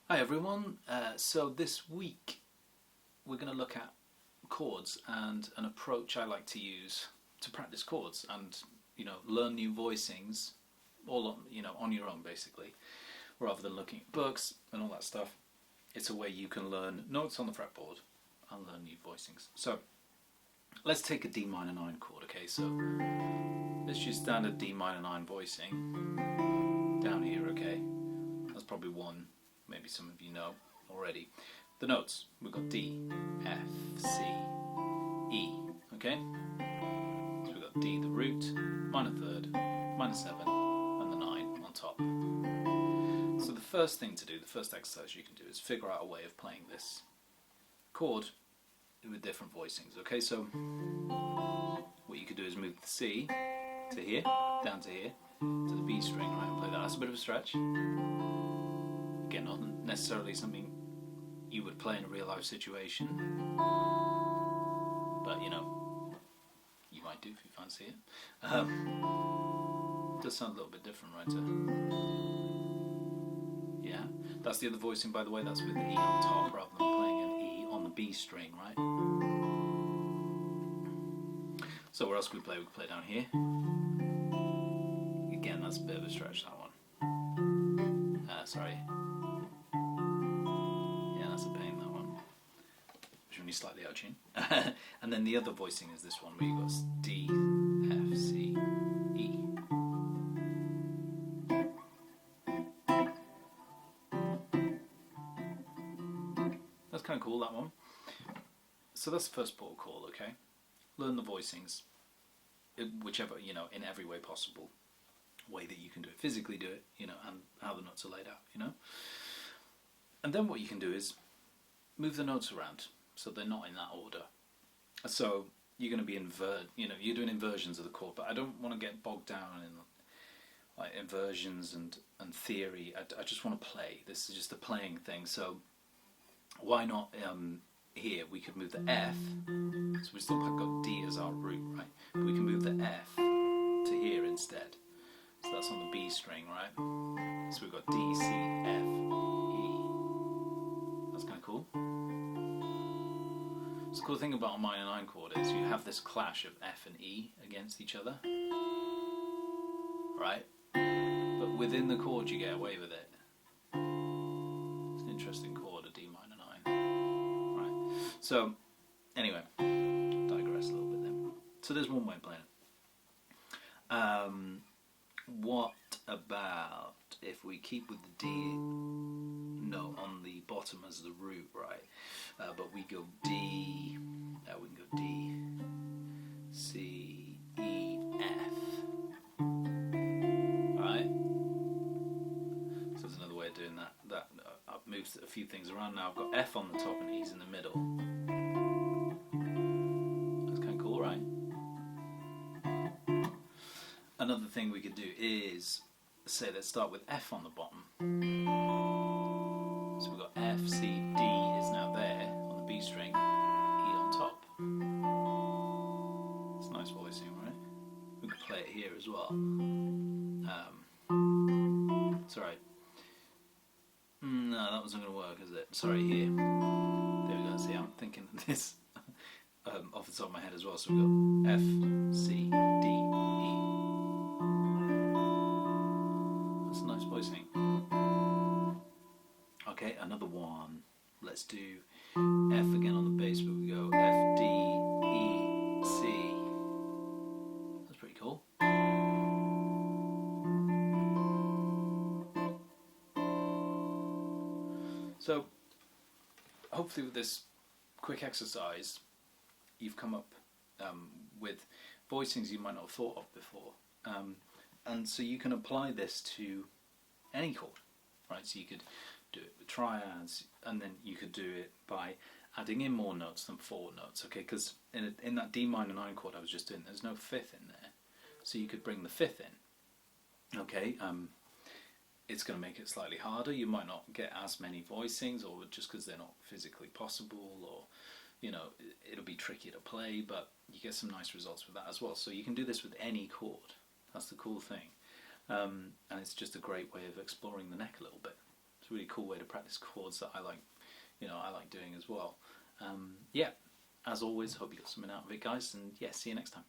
Hi everyone, so this week we're going to look at chords and an approach I like to use to practice chords and learn new voicings all on your own basically, rather than looking at books and all that stuff. It's a way you can learn notes on the fretboard and learn new voicings. So let's take a D minor 9 chord, okay? So let's use standard D minor 9 voicing down here, okay? That's probably one maybe some of you know already. The notes, we've got D, F, C, E, okay? So we've got D, the root, minor third, minor 7, and the 9 on top. So the first thing to do, the first exercise you can do is figure out a way of playing this chord with different voicings, okay? So what you could do is move the C to here, down to here, to the B string, right, and play that. That's a bit of a stretch. Again, not necessarily something you would play in a real life situation, but you might do if you fancy it. It does sound a little bit different, right? Yeah, that's the other voicing, by the way. That's with the E on top rather than playing an E on the B string, right? So where else could we play? We could play down here. Again, that's a bit of a stretch, that one. Sorry. That's a pain, that one. Which one is slightly out of tune. And then the other voicing is this one where you've got D, F, C, E. That's kind of cool, that one. So that's the first port of call, okay? Learn the voicings, whichever, in every way possible. Way that you can do it, physically do it, and how the notes are laid out, And then what you can do is move the notes around so they're not in that order. So you're going to be you're doing inversions of the chord, but I don't want to get bogged down in like inversions and theory. I just want to play. This is just a playing thing. So why not here we could move the F. So we still got D as our root, right? But we can move the F to here instead. So that's on the B string, right? So we've got D, C, F, E. That's kind of cool. So the cool thing about a minor 9 chord is you have this clash of F and E against each other, right? But within the chord you get away with it. It's an interesting chord, a D minor 9. Right. So, anyway, digress a little bit then. So there's one way of playing it. What about if we keep with the D note on the bottom as the root, right? But we go D, we can go D, C, E, F. Alright? So there's another way of doing that. I've moved a few things around now. I've got F on the top and E's in the middle. That's kind of cool, right? Another thing we could do is, say, let's start with F on the bottom. So we've got F, C, D is now there on the B string, E on top. It's a nice voicing, right? We could play it here as well. Sorry. No, that wasn't going to work, is it? Sorry, here. There we go. See, I'm thinking of this off the top of my head as well. So we've got F, C, D, E. That's a nice voicing. Okay, another one. Let's do F again on the bass, but we go F, D, E, C. That's pretty cool. So, hopefully with this quick exercise, you've come up with voicings you might not have thought of before. And so you can apply this to any chord, right? So you could do it with triads, and then you could do it by adding in more notes than 4 notes, okay? Because in that D minor 9 chord I was just doing, there's no 5th in there. So you could bring the 5th in, okay? It's going to make it slightly harder. You might not get as many voicings, or just because they're not physically possible, or it'll be trickier to play, but you get some nice results with that as well. So you can do this with any chord. That's the cool thing. And it's just a great way of exploring the neck a little bit. It's a really cool way to practice chords that I like, I like doing as well. Yeah, as always, hope you got something out of it, guys, and yeah, see you next time.